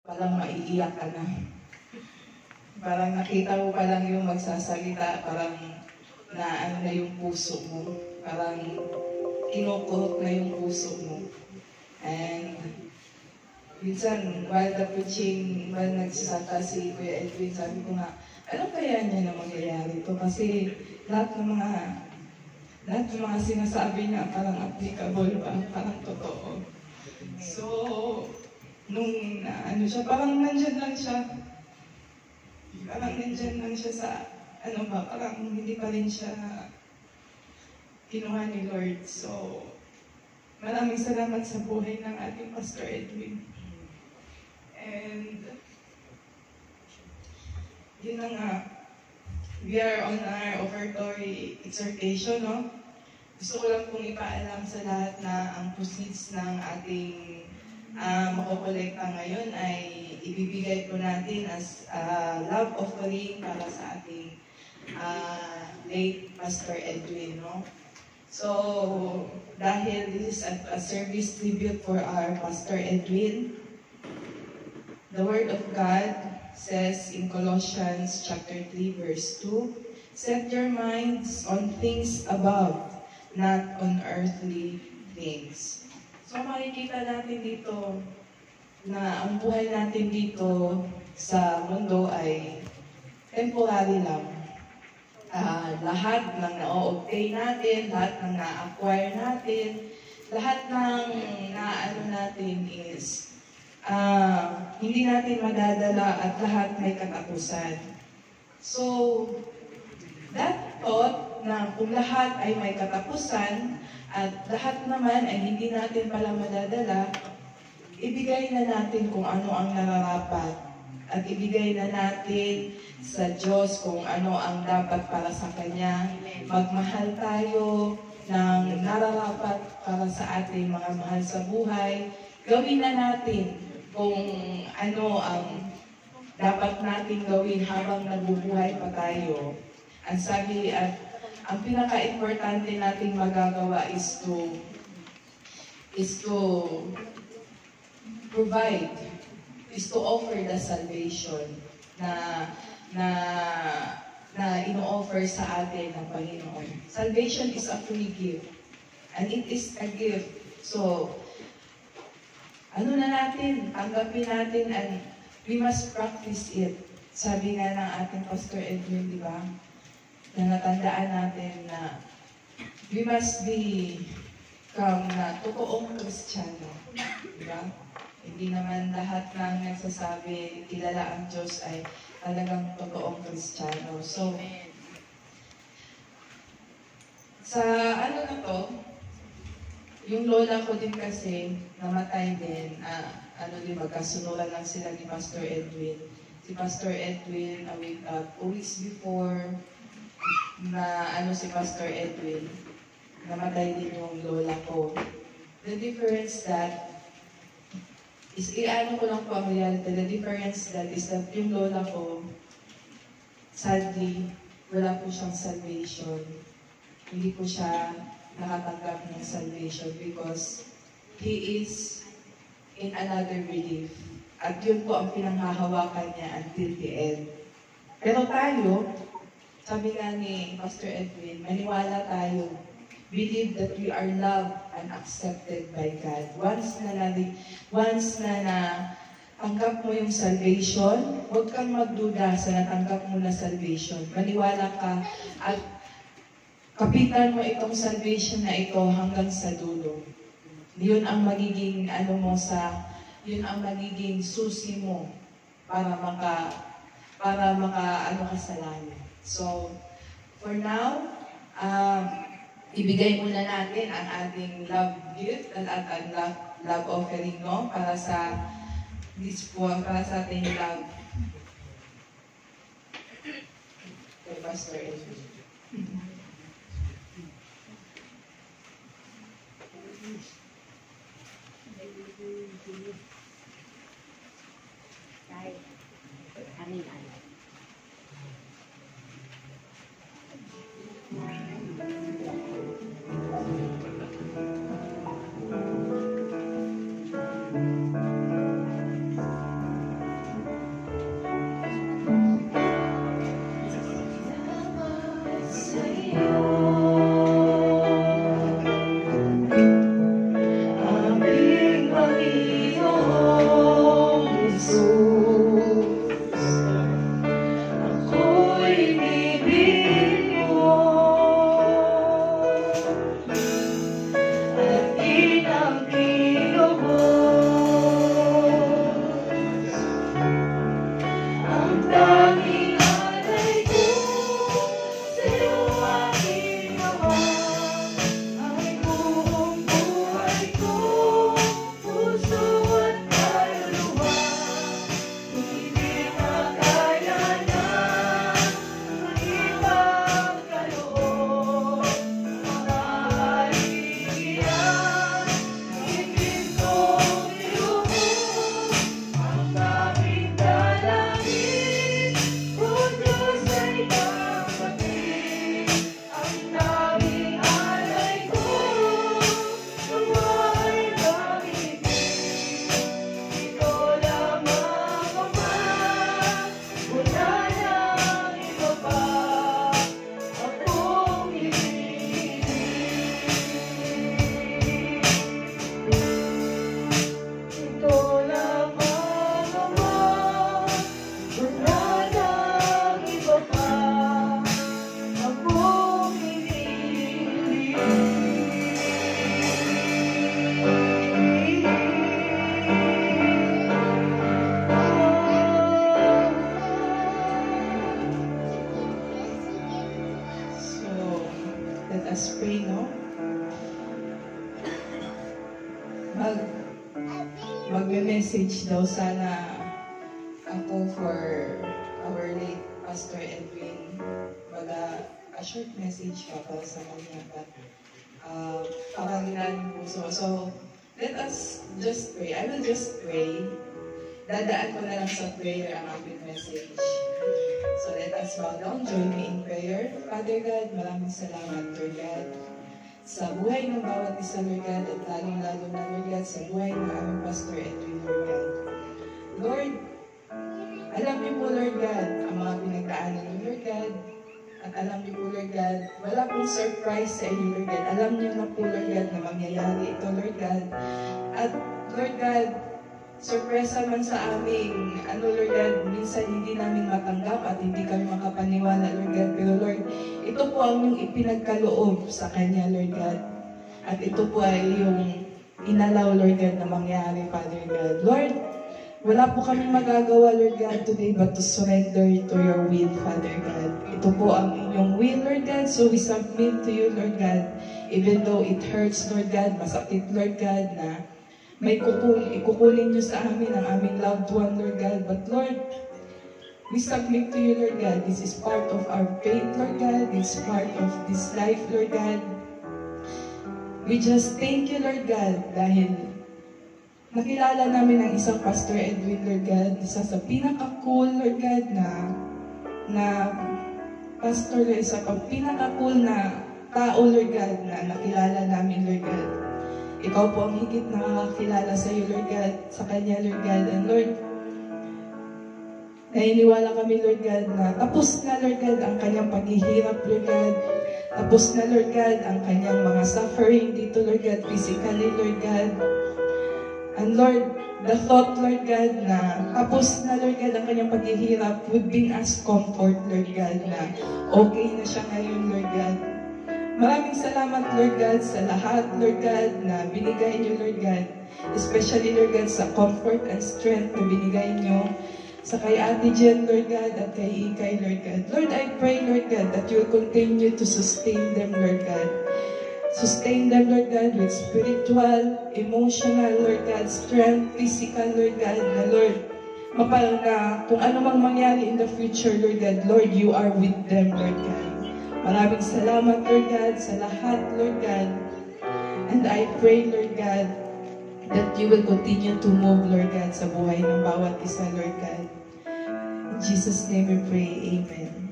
parang maiiyak ka na. Parang nakita mo pa lang yung magsasalita, parang na na yung puso mo. Parang kinukurot na yung puso mo. And minsan, while the preaching, while nagsasalita si Kuya Edwin, sabi ko nga, ano kaya niya na mangyayari ito? Kasi lahat ng mga sinasabi niya parang applicable ba, parang totoo. So, nung ano siya, parang nandyan lang siya. Parang nandyan lang siya sa, parang hindi pa rin siya kinuha ni Lord. So, maraming salamat sa buhay ng ating Pastor Edwin. And, yun na nga, we are on our offertory exhortation, no? Gusto ko lang pong ipaalam sa lahat na ang proceeds ng ating makukolekta ngayon ay ibibigay po natin as love offering para sa ating late Pastor Edwin, no? So, dahil this is a service tribute for our Pastor Edwin, the Word of God says in Colossians chapter 3 verse 2, set your minds on things above, not on earthly things. So makikita natin dito na ang buhay natin dito sa mundo ay temporary lang. Lahat ng na-obtain natin, lahat ng na-acquire natin, lahat ng na-ano natin is hindi natin madadala at lahat may katapusan. So, that thought na kung lahat ay may katapusan at lahat naman ay hindi natin pala madadala, ibigay na natin kung ano ang nararapat at ibigay na natin sa Diyos kung ano ang dapat para sa Kanya. Magmahal tayo ng nararapat para sa ating mga mahal sa buhay. Gawin na natin kung ano ang dapat natin gawin habang nabubuhay pa tayo. Ang sabi at ang pinaka-importante nating magagawa is to provide, is to offer the salvation na ino-offer sa atin ng Panginoon. Salvation is a free gift. And it is a gift. So, tanggapin natin, and we must practice it. Sabi nga ng ating Pastor Edwin, di ba? Na natandaan natin na we must become na totoong Kristiyano. Di ba? Hindi naman lahat ng nagsasabi, kilala ang Diyos ay talagang totoong Kristiyano. So, sa na to, yung lola ko din kasi, namatay din, magkasunuran lang sila ni Pastor Edwin. Si Pastor Edwin, 2 weeks before na si Pastor Edwin, namatay din yung lola ko. The difference that is, ko lang po ang reality, the difference that is that yung lola ko, sadly, wala po siyang salvation. Hindi po siya nakatanggap ng salvation because he is in another belief. At yun po ang pinanghahawakan niya until the end. Pero tayo, sabi nga ni Pastor Edwin, maniwala tayo. Believe that we are loved and accepted by God. Once na tanggap mo yung salvation, huwag kang magduda sa natanggap mo na salvation. Maniwala ka at kapitan mo itong salvation na ito hanggang sa dulo. Yun ang magiging yun ang magiging susi mo para ka sa langit. So, for now, ibigay muna natin ang ating love gift at love offering, no? Para sa ating love. Kay Pastor Edwin. us pray, no? Magme-message daw sana ako for our late Pastor Edwin. A short message pa para sa kanya. But, panganginahan ng puso. So, let us just pray. I will just pray. Dadaan ko na lang sa prayer ang aking message. So let us bow down, join me in prayer. Father God, maraming salamat, Lord God, sa buhay ng bawat isa, Lord God, at lalong-lalo na, Lord God, sa buhay ng aming Pastor Edwin, Lord God. Lord, alam niyo po, Lord God, ang mga pinagdaanan niyo, Lord God, at alam niyo po, Lord God, wala pong surprise sa inyo, Lord God. Alam niyo na po, Lord God, na mangyayari ito, Lord God. At, Lord God, sorpresa man sa aming, Lord God, minsan hindi namin matanggap at hindi kami makapaniwala, Lord God. Pero Lord, ito po ang yung ipinagkaloob sa Kanya, Lord God. At ito po ay yung inalaw, Lord God, na mangyari, Father God. Lord, wala po kami magagawa, Lord God, today but to surrender to your will, Father God. Ito po ang inyong will, Lord God, so we submit to you, Lord God. Even though it hurts, Lord God, masakit, Lord God, na may ikukunin niyo sa amin ang aming loved one, Lord God. But Lord, we submit to you, Lord God. This is part of our faith, Lord God. This is part of this life, Lord God. We just thank you, Lord God, dahil nakilala namin ang isang Pastor Edwin, Lord God. Isa sa pinaka-cool, Lord God, na pastor, isa pang pinaka-cool na tao, Lord God, na nakilala namin, Lord God. Ikaw po ang higit na nakakilala sa iyo, Lord God, sa Kanya, Lord God. And Lord, naniniwala kami, Lord God, na tapos na, Lord God, ang Kanyang paghihirap, Lord God. Tapos na, Lord God, ang Kanyang mga suffering dito, Lord God, physically, Lord God. And Lord, the thought, Lord God, na tapos na, Lord God, ang Kanyang paghihirap would bring us comfort, Lord God, na okay na siya ngayon, Lord God. Maraming salamat, Lord God, sa lahat, Lord God, na binigay niyo, Lord God. Especially, Lord God, sa comfort and strength na binigay niyo sa kay Ate Jen, Lord God, at kay Ikay, Lord God. Lord, I pray, Lord God, that you will continue to sustain them, Lord God. Sustain them, Lord God, with spiritual, emotional, Lord God, strength, physical, Lord God, na Lord, mapal na kung ano mang mangyari in the future, Lord God, Lord, you are with them, Lord God. Maraming salamat, Lord God, sa lahat, Lord God. And I pray, Lord God, that you will continue to move, Lord God, sa buhay ng bawat isa, Lord God. In Jesus' name we pray, Amen.